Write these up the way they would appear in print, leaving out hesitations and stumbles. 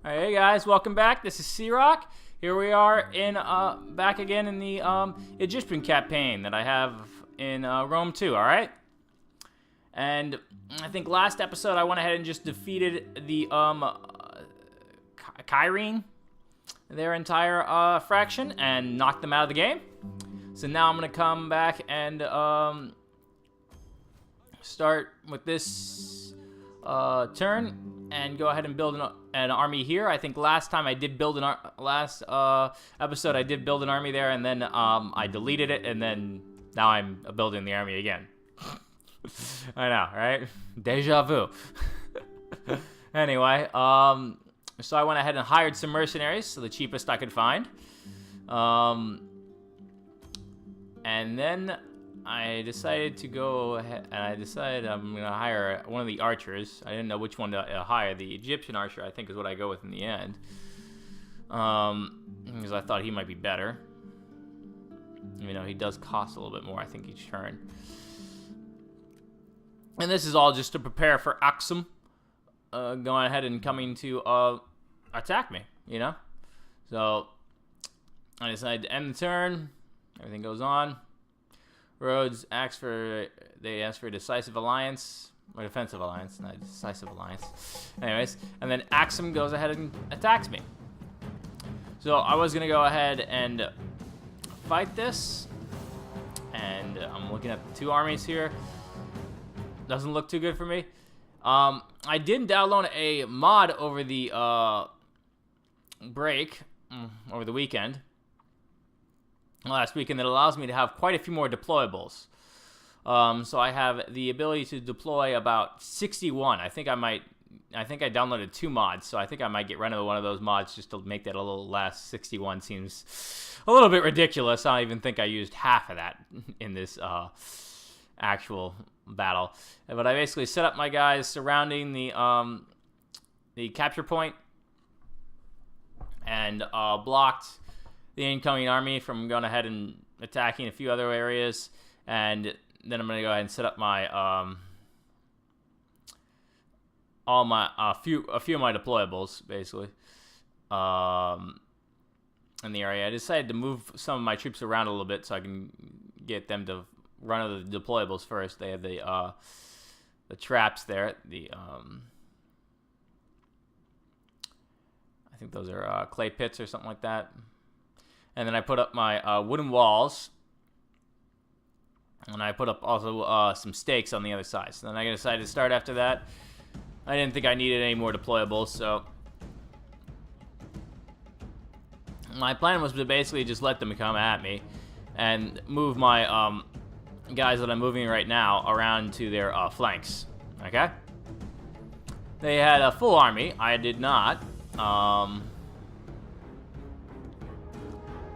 Alright, hey guys, welcome back. This is C-Rock. Here we are in back again in the Egyptian campaign that I have in Rome 2, alright? And I think last episode I went ahead and just defeated the Kyrene, their entire fraction, and knocked them out of the game. So now I'm gonna come back and start with this turn and go ahead and build an army here. I think last time I did build last episode I did build an army there, and then I deleted it, and then now I'm building the army again. I know, right? Deja vu. Anyway, so I went ahead and hired some mercenaries, so the cheapest I could find. And then I decided to go ahead, and I decided I'm going to hire one of the archers. I didn't know which one to hire. The Egyptian archer, I think, is what I go with in the end. Because I thought he might be better. You know, he does cost a little bit more, I think, each turn. And this is all just to prepare for Axum going ahead and coming to attack me, you know? So I decided to end the turn. Everything goes on. Rhodes ask for a decisive alliance, or defensive alliance, not a decisive alliance. Anyways, and then Axum goes ahead and attacks me. So I was gonna go ahead and fight this, and I'm looking at the two armies here. Doesn't look too good for me. I did download a mod over the break, over the weekend. Last weekend that allows me to have quite a few more deployables. So I have the ability to deploy about 61. I think I downloaded 2 mods, so I think I might get rid of one of those mods just to make that a little less. 61 seems a little bit ridiculous. I don't even think I used half of that in this actual battle. But I basically set up my guys surrounding the capture point and blocked the incoming army from going ahead and attacking a few other areas, and then I'm gonna go ahead and set up my a few of my deployables basically in the area. I decided to move some of my troops around a little bit so I can get them to run over the deployables first. They have the traps there. I think those are clay pits or something like that. And then I put up my wooden walls, and I put up also some stakes on the other side. So then I decided to start after that. I didn't think I needed any more deployables, so my plan was to basically just let them come at me and move my guys that I'm moving right now around to their flanks. Okay? They had a full army. I did not.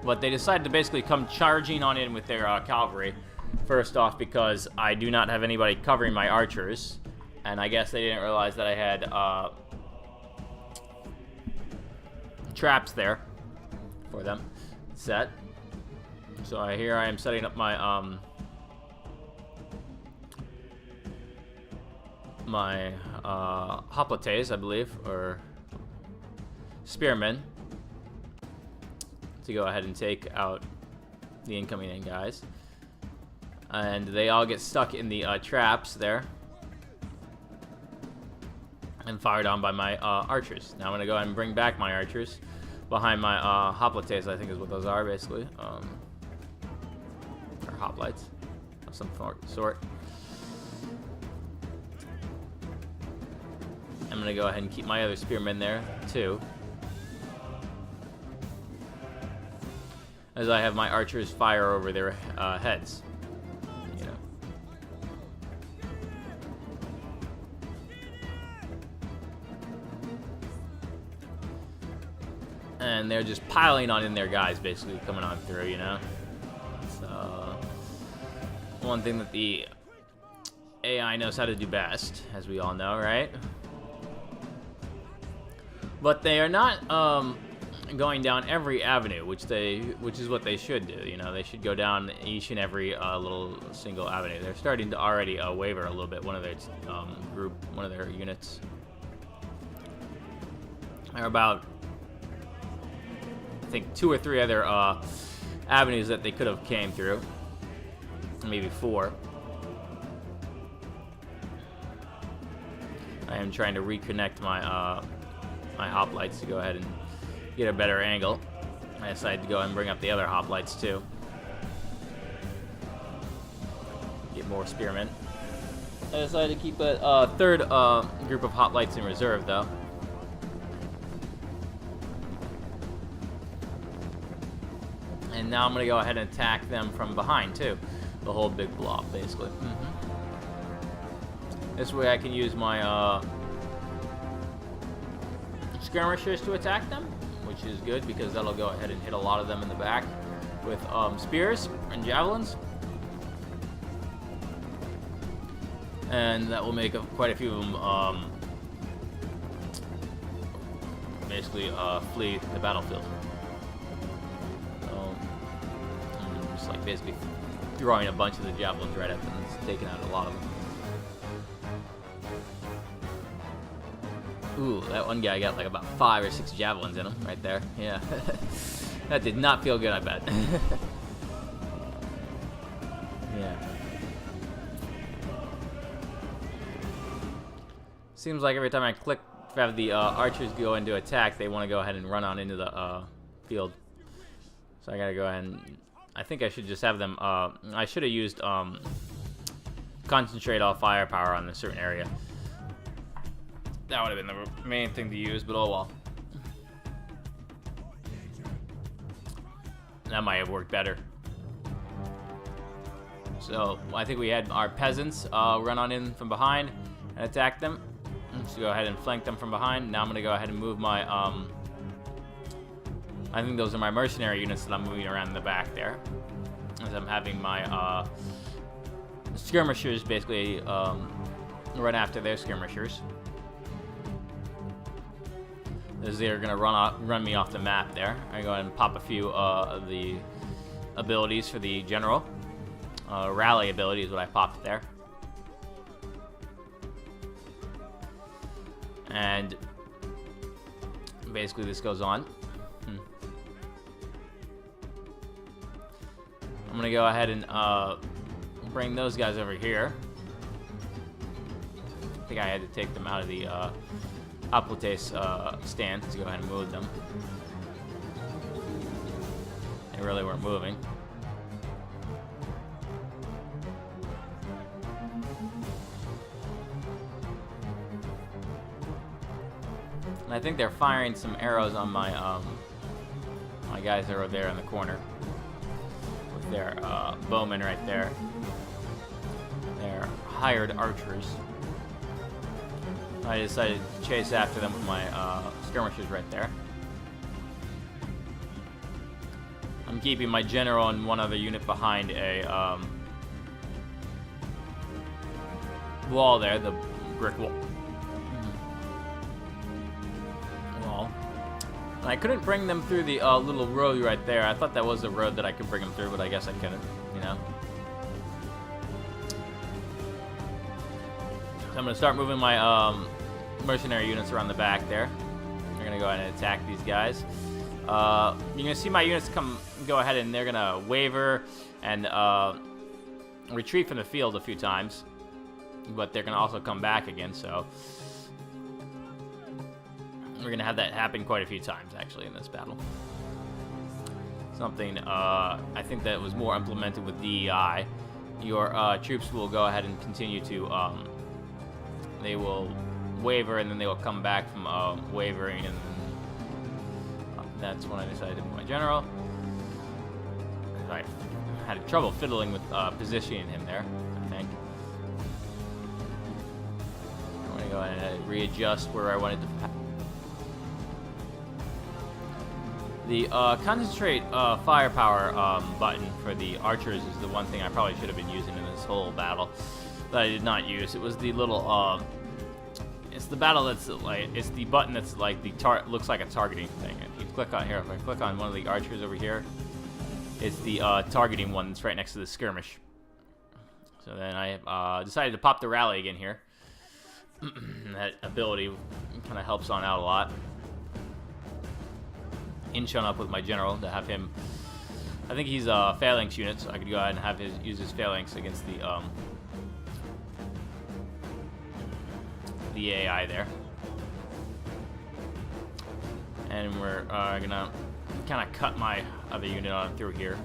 But they decided to basically come charging on in with their cavalry. First off, because I do not have anybody covering my archers. And I guess they didn't realize that I had traps there for them set. So here I am setting up my hoplites, I believe, or spearmen, to go ahead and take out the incoming guys. And they all get stuck in the traps there and fired on by my archers. Now I'm gonna go ahead and bring back my archers behind my hoplites, I think is what those are basically, or hoplites of some sort. I'm gonna go ahead and keep my other spearmen there too, as I have my archers fire over their heads, you know. And they're just piling on in their guys, basically coming on through, you know. So one thing that the AI knows how to do best, as we all know, right? But they are not going down every avenue, which is what they should do. You know, they should go down each and every little single avenue. They're starting to already waver a little bit. One of their units. There are about, I think, 2 or 3 other avenues that they could have came through. Maybe 4. I am trying to reconnect my my hoplites to go ahead and get a better angle. I decided to go ahead and bring up the other hoplites too. Get more spearmen. I decided to keep a third group of hoplites in reserve though. And now I'm going to go ahead and attack them from behind too. The whole big blob basically. This way I can use my skirmishers to attack them, which is good because that'll go ahead and hit a lot of them in the back with spears and javelins. And that will make quite a few of them basically flee the battlefield. So I'm just like basically throwing a bunch of the javelins right at them and it's taking out a lot of them. Ooh, that one guy got like about 5 or 6 javelins in him right there. Yeah. That did not feel good, I bet. Yeah. Seems like every time I click to have the archers go into attack, they want to go ahead and run on into the field. So I gotta go ahead and... I think I should just have them... I should have used concentrate all firepower on a certain area. That would have been the main thing to use, but oh well. That might have worked better. So, I think we had our peasants run on in from behind and attack them. Let's go ahead and flank them from behind. Now I'm going to go ahead and move my... I think those are my mercenary units that I'm moving around in the back there. As I'm having my skirmishers basically run after their skirmishers. As they're gonna run me off the map there. I go ahead and pop a few of the abilities for the general. Rally ability is what I popped there. And basically this goes on. I'm gonna go ahead and bring those guys over here. I think I had to take them out of the Apotes stand to go ahead and move them. They really weren't moving. And I think they're firing some arrows on my my guys that are there in the corner with their bowmen right there. They're hired archers. I decided to chase after them with my skirmishers right there. I'm keeping my general and one other unit behind a wall there, the brick wall. And I couldn't bring them through the little road right there. I thought that was a road that I could bring them through, but I guess I couldn't, you know. So I'm going to start moving my mercenary units around the back there. They're going to go ahead and attack these guys. You're going to see my units go ahead and they're going to waver and retreat from the field a few times. But they're going to also come back again, so... We're going to have that happen quite a few times, actually, in this battle. Something, I think that was more implemented with DEI. Your troops will go ahead and continue to... they will waver, and then they will come back from wavering, and that's when I decided to move my general. I had trouble fiddling with positioning him there, I think. I'm going to go ahead and readjust where I wanted to... The concentrate firepower button for the archers is the one thing I probably should have been using in this whole battle that I did not use. It was the little it's the battle that's like, it's the button that's like the looks like a targeting thing. If you click on here, if I click on one of the archers over here, it's the targeting one that's right next to the skirmish. So then I decided to pop the rally again here. That ability kind of helps on out a lot. inch on up with my general to have him. I think he's a phalanx unit, so I could go ahead and have use his phalanx against the AI there. And we're gonna kind of cut my other unit on through here,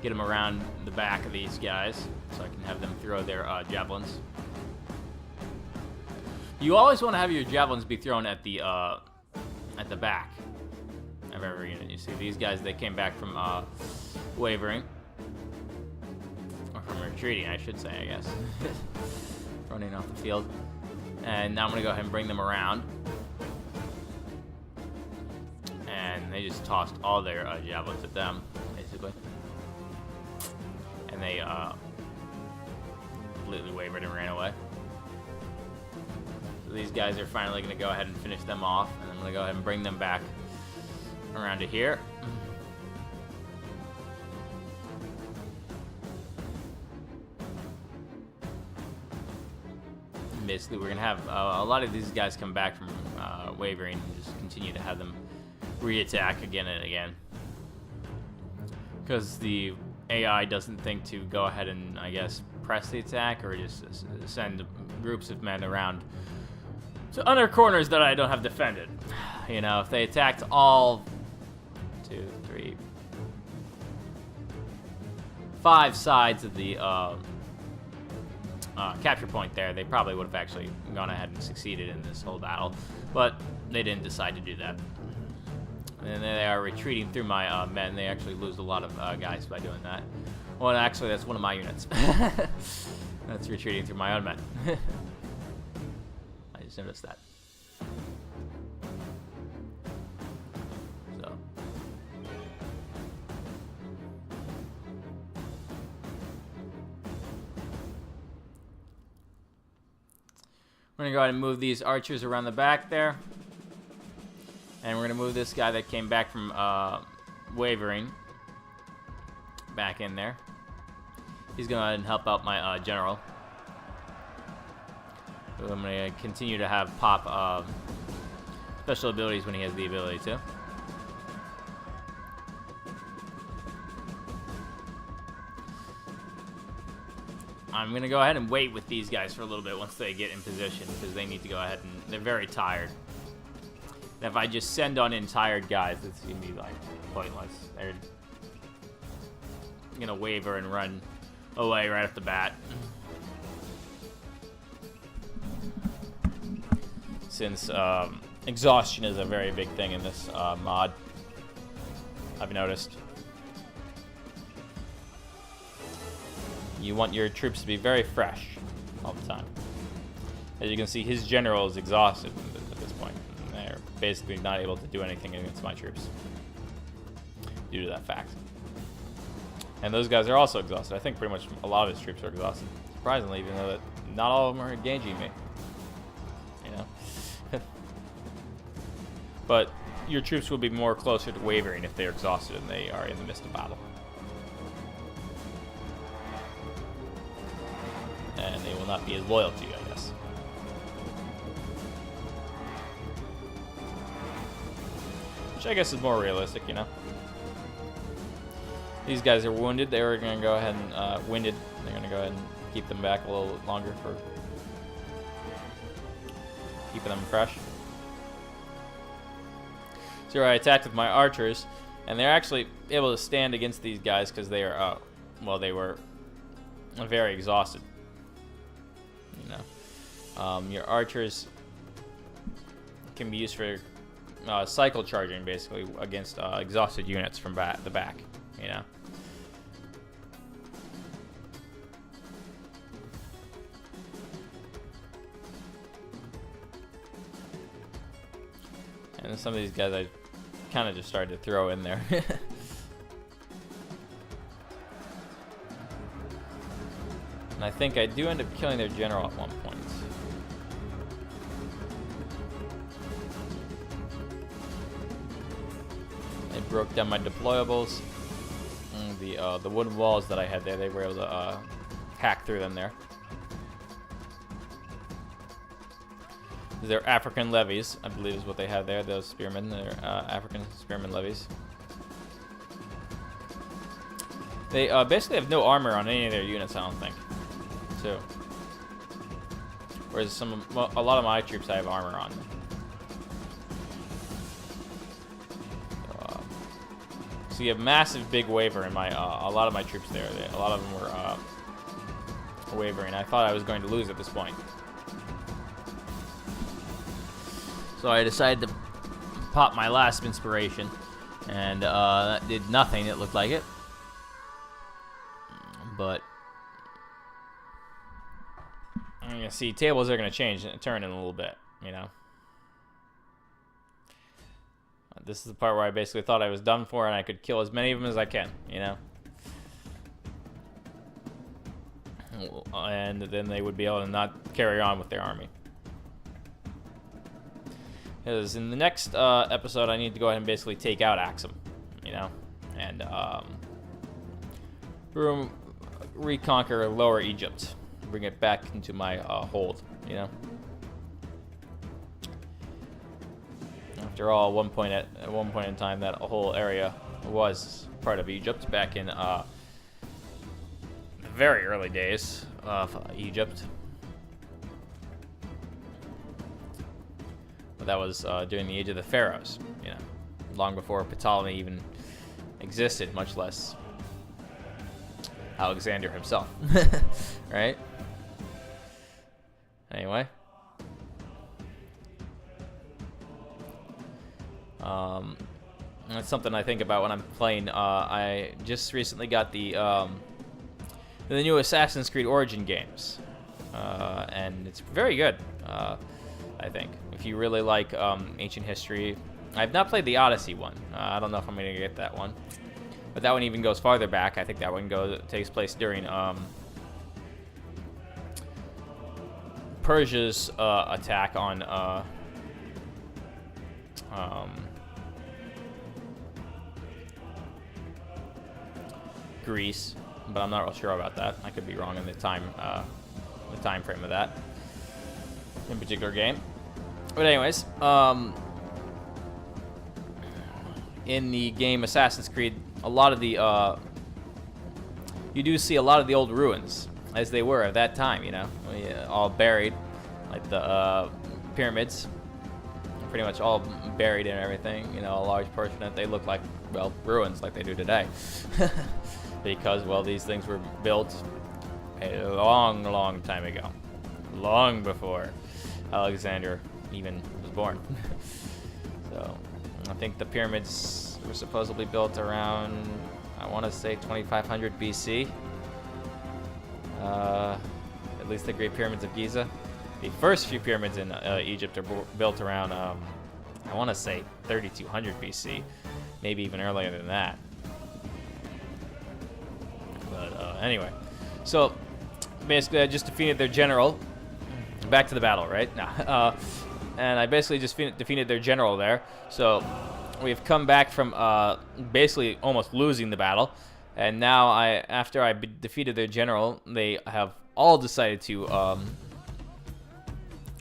get them around the back of these guys, so I can have them throw their javelins. You always want to have your javelins be thrown at the back of every unit. You see, these guys, they came back from wavering, or from retreating, I should say, I guess, running off the field. And now I'm gonna go ahead and bring them around. And they just tossed all their javelins at them, basically. And they completely wavered and ran away. So these guys are finally going to go ahead and finish them off. And I'm going to go ahead and bring them back around to here. And basically, we're going to have a lot of these guys come back from wavering and just continue to have them re-attack again and again, because the AI doesn't think to go ahead and, I guess, press the attack or just send groups of men around to other corners that I don't have defended. You know, if they attacked all 2, 3, 5 sides of the capture point there, they probably would have actually gone ahead and succeeded in this whole battle, but they didn't decide to do that. And they are retreating through my men. They actually lose a lot of guys by doing that. Well, actually, that's one of my units. That's retreating through my own men. I just noticed that. So. We're going to go ahead and move these archers around the back there. And we're going to move this guy that came back from wavering back in there. He's going to go ahead and help out my general. So I'm going to continue to have Pop special abilities when he has the ability to. I'm going to go ahead and wait with these guys for a little bit once they get in position, because they need to go ahead and they're very tired. And if I just send on in tired guys, it's going to be like pointless. They're going to waver and run away right off the bat. Since exhaustion is a very big thing in this mod, I've noticed. You want your troops to be very fresh all the time. As you can see, his general is exhausted at this point. They're basically not able to do anything against my troops due to that fact. And those guys are also exhausted. I think pretty much a lot of his troops are exhausted. Surprisingly, even though that not all of them are engaging me. You know? But your troops will be more closer to wavering if they're exhausted and they are in the midst of battle. And they will not be as loyal to you, I guess. Which I guess is more realistic, you know? These guys are wounded. They were going to go ahead and winded. They're going to go ahead and keep them back a little longer for keeping them fresh. So I attacked with my archers, and they're actually able to stand against these guys because they are, well, they were very exhausted. You know, your archers can be used for cycle charging, basically, against exhausted units from the back. You know. And some of these guys I kind of just started to throw in there. And I think I do end up killing their general at one point. I broke down my deployables. And the wooden walls that I had there, they were able to hack through them there. They're African levies, I believe is what they have there. Those spearmen, they're African spearmen levies. They basically have no armor on any of their units, I don't think. Too. Whereas a lot of my troops I have armor on. So you have massive big waver in my a lot of my troops there. A lot of them were wavering. I thought I was going to lose at this point. So I decided to pop my last inspiration, and that did nothing. It looked like it, but you see, tables are going to change and turn in a little bit. You know, this is the part where I basically thought I was done for, and I could kill as many of them as I can. You know, and then they would be able to not carry on with their army. Because in the next episode, I need to go ahead and basically take out Axum, you know, and reconquer Lower Egypt, bring it back into my hold, you know. After all, at one point in time, that whole area was part of Egypt back in the very early days of Egypt. That was during the age of the pharaohs, you know, long before Ptolemy even existed, much less Alexander himself, right? Anyway, that's something I think about when I'm playing. I just recently got the new Assassin's Creed Origin games, and it's very good. I think if you really like ancient history. I've not played the Odyssey one. I don't know if I'm gonna get that one, but that one even goes farther back. I think that one takes place during Persia's attack on Greece, but I'm not real sure about that. I could be wrong in the time frame of that in particular game. But anyways, in the game Assassin's Creed, a lot of the you do see a lot of the old ruins as they were at that time, you know, all buried, like the pyramids, pretty much all buried and everything, you know, a large portion that they look like, well, ruins like they do today. Because, well, these things were built a long, long time ago, long before Alexander even was born. So I think the pyramids were supposedly built around, I want to say 2500 BC. At least the Great Pyramids of Giza. The first few pyramids in Egypt are built around, I want to say 3200 BC, maybe even earlier than that. But anyway, so basically I just defeated their general. Back to the battle, right? Nah. And I basically just defeated their general there. So we've come back from basically almost losing the battle. And now, after I defeated their general, they have all decided to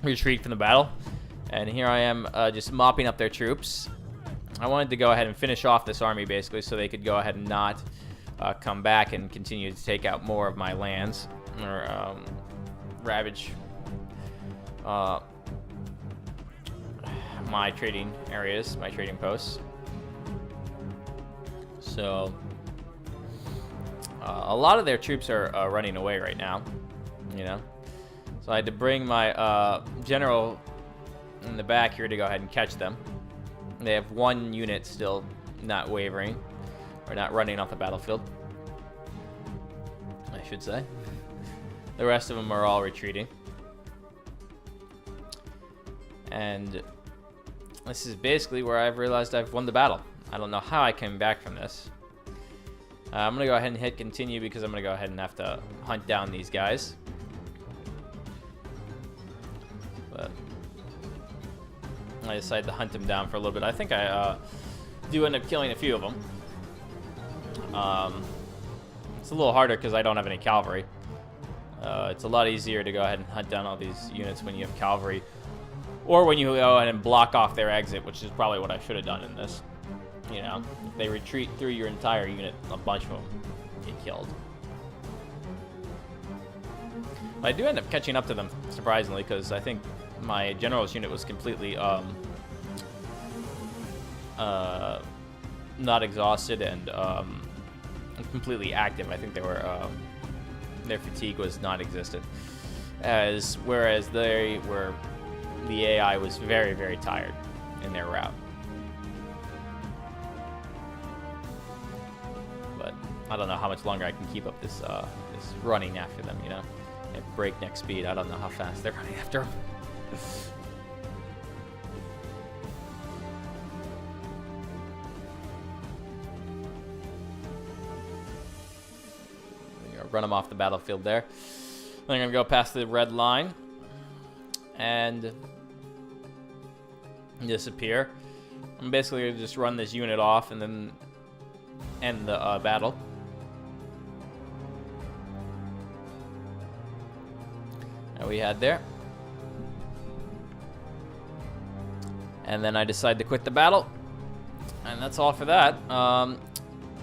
retreat from the battle. And here I am just mopping up their troops. I wanted to go ahead and finish off this army, basically, so they could go ahead and not come back and continue to take out more of my lands, or ravage my trading areas, my trading posts. So a lot of their troops are running away right now, you know. So I had to bring my general in the back here to go ahead and catch them. They have one unit still not wavering, or not running off the battlefield, I should say. The rest of them are all retreating. And this is basically where I've realized I've won the battle. I don't know how I came back from this. I'm going to go ahead and hit continue because I'm going to go ahead and have to hunt down these guys. But I decided to hunt them down for a little bit. I think I do end up killing a few of them. It's a little harder because I don't have any cavalry. It's a lot easier to go ahead and hunt down all these units when you have cavalry Or when you go in and block off their exit, which is probably what I should have done in this. You know, if they retreat through your entire unit, a bunch of them get killed. But I do end up catching up to them, surprisingly, because I think my general's unit was completely not exhausted and completely active. I think they were their fatigue was non-existent, whereas they were, the AI was very, very tired in their route. But I don't know how much longer I can keep up this this running after them. You know, at breakneck speed. I don't know how fast they're running after them. Run them off the battlefield there. Then I'm gonna go past the red line and disappear. I'm basically gonna just run this unit off and then end the battle. And we had there. And then I decide to quit the battle. And that's all for that.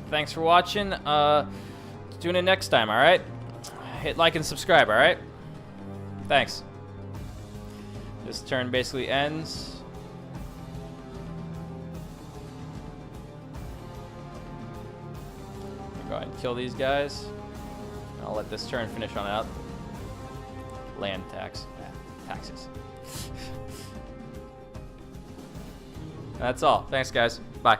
Thanks for watching. Tune in next time, alright? Hit like and subscribe, alright? Thanks. This turn basically ends. Go ahead and kill these guys. I'll let this turn finish on out. Land tax. Taxes. That's all. Thanks, guys. Bye.